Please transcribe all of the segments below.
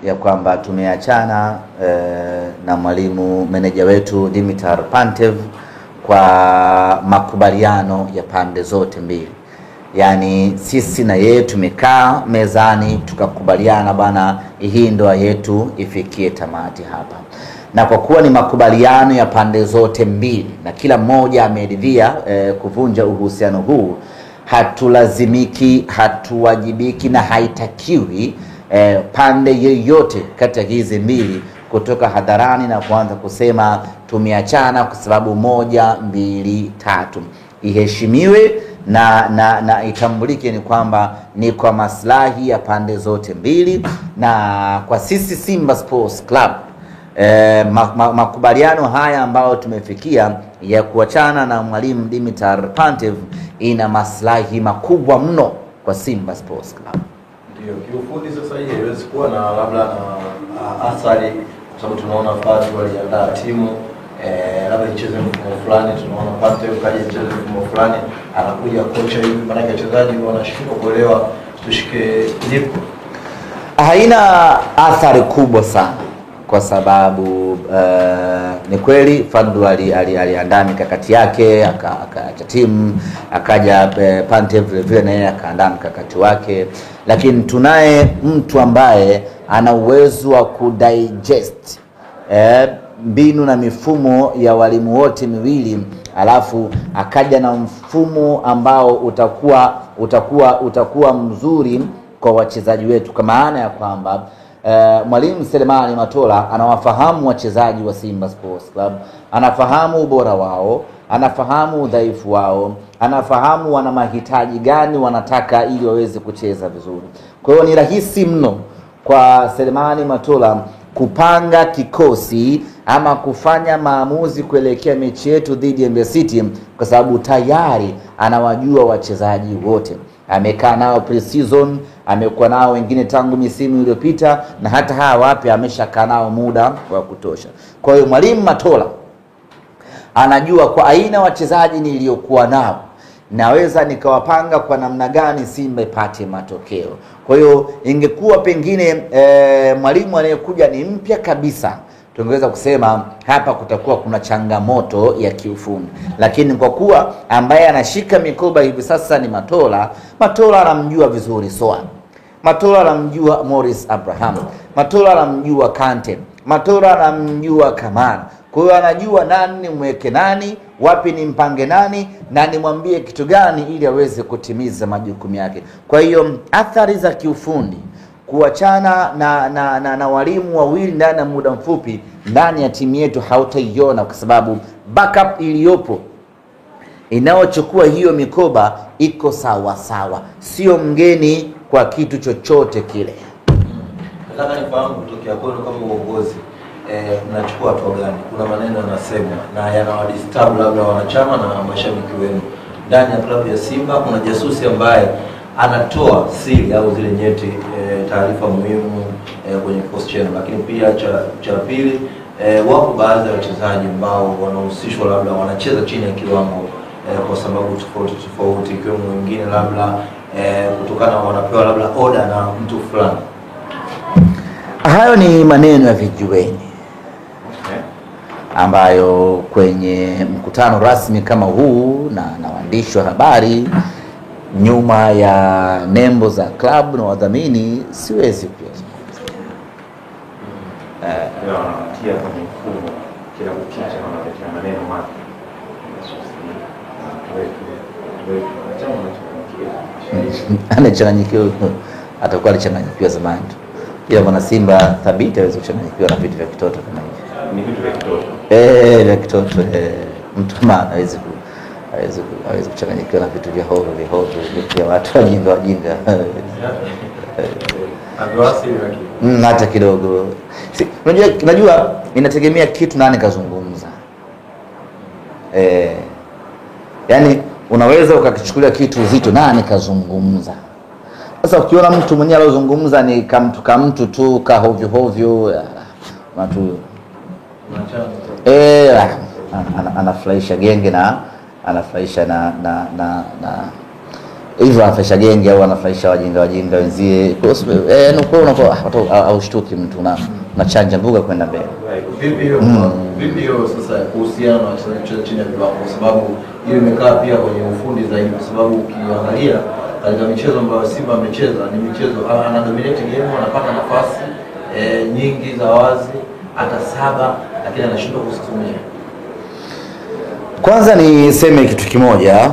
ya kwamba tumeachana na mwalimu meneja wetu Dimitar Pantev kwa makubaliano ya pande zote mbili. Yani sisi na yeye tumekaa mezani tukakubaliana bana, hii ndoa yetu ifikie tamati hapa. Na kwa kuwa ni makubaliano ya pande zote mbili na kila mmoja ameridhia kuvunja uhusiano huu, hatulazimiki, hatuwajibiki na haitakiwi pande yoyote kati ya hizi mbili kutoka hadharani na kuanza kusema tumeachana kwa sababu 1, 2, 3. Iheshimiwe na itambulike ni kwamba ni kwa maslahi ya pande zote mbili. Na kwa sisi Simba Sports Club makubaliano haya ambayo tumefikia ya kuachana na mwalimu Dimitar Pantev ina maslahi makubwa mno kwa Simba Sports Club. Ndio, kiufundi sasa hii haiwezi kuwa na labda na athari, kwa sababu tunaona Fadlu waliandaa timu labda icheze mfumo fulani, tunaona Pantev kaja icheze mfumo fulani, anakuja kocha hivi, maana wachezaji wanashindwa kuelewa tushike lipo. Haina athari kubwa sana kwa sababu ni kweli Fadlu aliandaa mikakati yake, akaacha timu, akaja Pantev vile vile naye akaandaa mikakati wake, lakini tunaye mtu ambaye ana uwezo wa kudigest mbinu na mifumo ya walimu wote miwili, alafu akaja na mfumo ambao utakuwa mzuri kwa wachezaji wetu, kwa maana ya kwamba mwalimu Selemani Matola anawafahamu wachezaji wa Simba Sports Club, anafahamu ubora wao, anafahamu udhaifu wao, anafahamu wana mahitaji gani wanataka ili waweze kucheza vizuri. Kwa hiyo ni rahisi mno kwa Selemani Matola kupanga kikosi ama kufanya maamuzi kuelekea mechi yetu dhidi ya Mbeya City, kwa sababu tayari anawajua wachezaji wote. Amekaa nao pre-season, amekuwa nao wengine tangu misimu iliyopita, na hata hawa wapya ameshakaa nao muda wa kutosha. Kwa hiyo mwalimu Matola anajua kwa aina wachezaji niliokuwa nao naweza nikawapanga kwa namna gani Simba ipate matokeo. Kwa hiyo ingekuwa pengine mwalimu anayekuja ni mpya kabisa, tungeweza kusema hapa kutakuwa kuna changamoto ya kiufundi. Lakini kwa kuwa ambaye anashika mikoba hivi sasa ni Matola anamjua vizuri Soa, Matola anamjua Morris Abraham, Matola anamjua Kante, Matola anamjua Kamara. Kwa hiyo anajua nani mweke nani, wapi ni mpange nani, na nimwambie kitu gani ili aweze kutimiza majukumu yake. Kwa hiyo athari za kiufundi kuachana na walimu wawili ndani ya muda mfupi ndani ya timu yetu hautaiona, kwa sababu backup iliyopo inayochukua hiyo mikoba iko sawa sawa, sio mgeni kwa kitu chochote kile. Nataka nifahamu kutokea kwenu kama uongozi, mnachukua hatua gani? Kuna maneno yanasema na yanawadisturb labda wanachama na mashabiki wenu ndani ya klabu ya Simba. Kuna jasusi ambaye anatoa siri au zile nyeti, taarifa muhimu kwenye kikosi chenu. Lakini pia cha pili, wapo baadhi ya wachezaji ambao wanahusishwa labda wanacheza chini ya kiwango kwa sababu tofauti, ikiwemo wengine labda kutokana wanapewa labda order na mtu fulani. Hayo ni maneno ya vijiweni ambayo kwenye mkutano rasmi kama huu na waandishi wa habari nyuma ya nembo za club na wadhamini siwezi kuyazungumza. Tia kwenye mfumo kila kukicha na maneno mapya. Anachanganyikiwa, atakuwa alichanganyikiwa zamani tu. Ila mwana Simba thabiti hawezi kuchanganyikiwa na vitu vya kitoto kama hivi. Ni vitu vya kitoto. Vya kitoto. Mtu kama hawezi kuchanganyikiwa na vitu vya hovyo vya watu wajinga. Hata kidogo. Unajua inategemea kitu nani kazungumza. Yani unaweza ukakichukulia kitu uzito nani kazungumza. Sasa ukiona mtu mwenyewe alozungumza ni kamtu tu ka hovyo watu anafurahisha genge na anafurahisha hivyo anafaisha genge au anafaisha wajinga wenzie. Kwa hiyo unakuwa haushtuki mtu na chanja mbuga kwenda mbele. Vipi hiyo sasa kuhusiana na wachezaji chini ya viwango, kwa sababu hiyo imekaa pia kwenye ufundi zaidi, kwa sababu ukiangalia katika michezo ambayo Simba amecheza ni michezo ana dominate game, anapata nafasi nyingi za wazi hata 7, lakini anashindwa kuzitumia. Kwanza niseme kitu kimoja,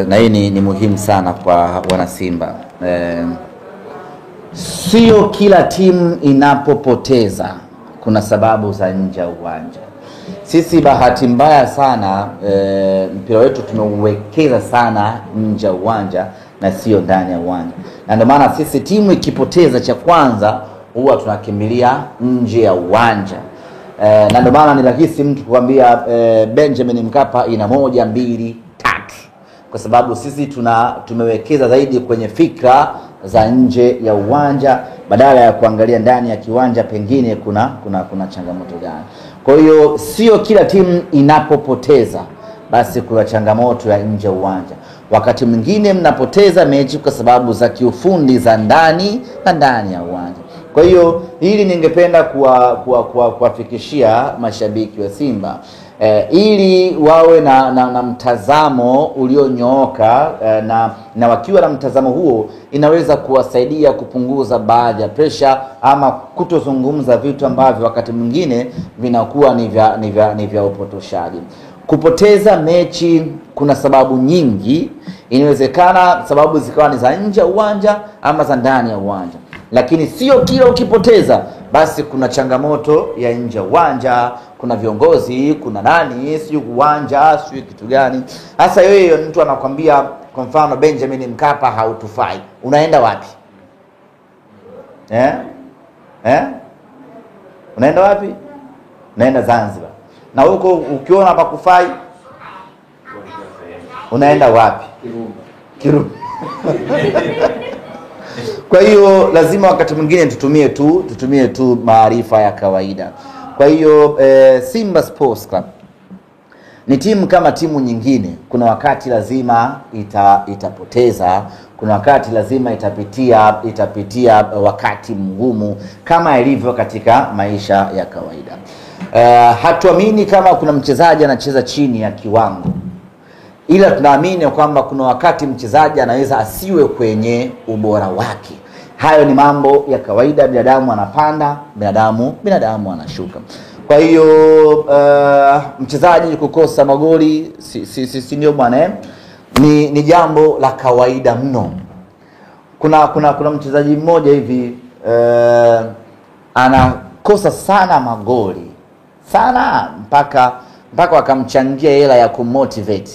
na hii ni muhimu sana kwa wana Simba. Sio kila timu inapopoteza kuna sababu za nje ya uwanja. Sisi bahati mbaya sana mpira wetu tumeuwekeza sana nje ya uwanja na sio ndani ya uwanja. Na ndio maana sisi timu ikipoteza cha kwanza huwa tunakimbilia nje ya uwanja. Na ndio maana ni rahisi mtu kuambia Benjamin Mkapa ina 1 2 3, kwa sababu sisi tumewekeza zaidi kwenye fikra za nje ya uwanja badala ya kuangalia ndani ya kiwanja pengine kuna changamoto gani. Kwa hiyo sio kila timu inapopoteza basi kuna changamoto ya nje ya uwanja. Wakati mwingine mnapoteza mechi kwa sababu za kiufundi za ndani na ndani ya uwanja. Kwa hiyo hili ningependa kuwafikishia mashabiki wa Simba ili wawe na mtazamo ulionyooka, na wakiwa na mtazamo huo inaweza kuwasaidia kupunguza baadhi ya pressure ama kutozungumza vitu ambavyo wakati mwingine vinakuwa ni vya upotoshaji. Kupoteza mechi kuna sababu nyingi, inawezekana sababu zikawa ni za nje ya uwanja ama za ndani ya uwanja. Lakini sio kila ukipoteza basi kuna changamoto ya nje uwanja, kuna viongozi, kuna nani, sio uwanja, sio kitu gani. Hasa yeye mtu anakuambia kwa mfano Benjamin Mkapa hautufai. Unaenda wapi? Unaenda wapi? Unaenda Zanzibar. Na huko ukiona hapa kufai unaenda wapi? Kirumba. Kwa hiyo lazima wakati mwingine tutumie tu maarifa ya kawaida. Kwa hiyo Simba Sports Club ni timu kama timu nyingine. Kuna wakati lazima itapoteza, kuna wakati lazima itapitia wakati mgumu kama ilivyo katika maisha ya kawaida. Hatuamini kama kuna mchezaji anacheza chini ya kiwango, ila tunaamini kwamba kuna wakati mchezaji anaweza asiwe kwenye ubora wake. Hayo ni mambo ya kawaida, binadamu anapanda, binadamu anashuka. Kwa hiyo mchezaji kukosa magoli si ndio bwana, ni jambo la kawaida mno. Kuna mchezaji mmoja hivi anakosa sana magoli sana mpaka wakamchangia hela ya kumotivate.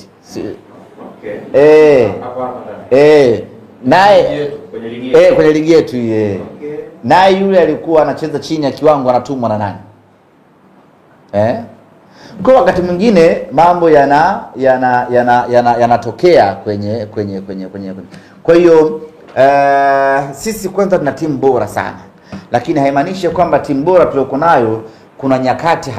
Naye kwenye ligi yetu naye yule alikuwa anacheza chini ya kiwango, anatumwa na nani? Kwa wakati mwingine mambo yanatokea kwenye. Kwa hiyo sisi kwanza tuna timu bora sana, lakini haimaanishi kwamba timu bora tuliyoko nayo kuna nyakati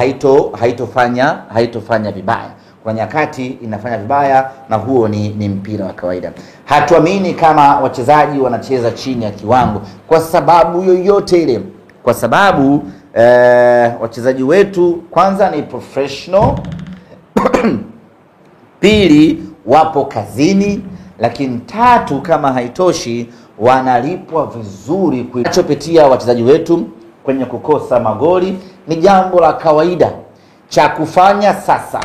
haitofanya vibaya. Kwa nyakati inafanya vibaya, na huo ni mpira wa kawaida. Hatuamini kama wachezaji wanacheza chini ya kiwango kwa sababu yoyote ile, kwa sababu wachezaji wetu kwanza ni professional pili wapo kazini, lakini tatu kama haitoshi wanalipwa vizuri. Kinachopitia wachezaji wetu kwenye kukosa magoli ni jambo la kawaida. Cha kufanya sasa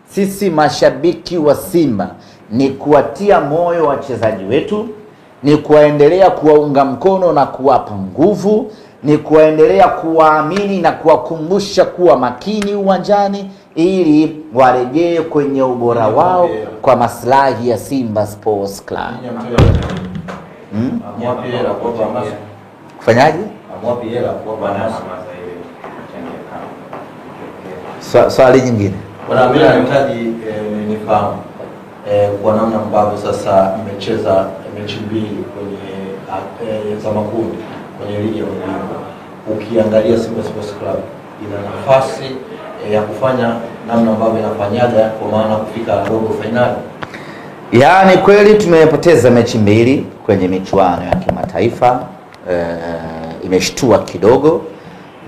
sisi mashabiki wa Simba ni kuwatia moyo wachezaji wetu, ni kuendelea kuwaunga mkono na kuwapa nguvu, ni kuendelea kuwaamini na kuwakumbusha kuwa makini uwanjani ili warejee kwenye ubora wao kwa maslahi ya Simba Sports Club. Kufanyaje? Swali nyingine. Bwana mimi nahitaji nifahamu kwa namna ambavyo sasa mmecheza mechi mbili kwenye za makundi kwenye ligi ya mabingwa. Ukiangalia Simba Sports Club ina nafasi ya kufanya namna ambavyo inafanyaga, kwa maana kufika robo finali. Yaani kweli tumepoteza mechi mbili kwenye michuano ya kimataifa. Imeshtua kidogo,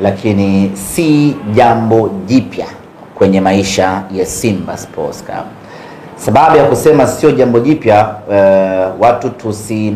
lakini si jambo jipya kwenye maisha ya Simba Sports Club. Sababu ya kusema sio jambo jipya, watu tusi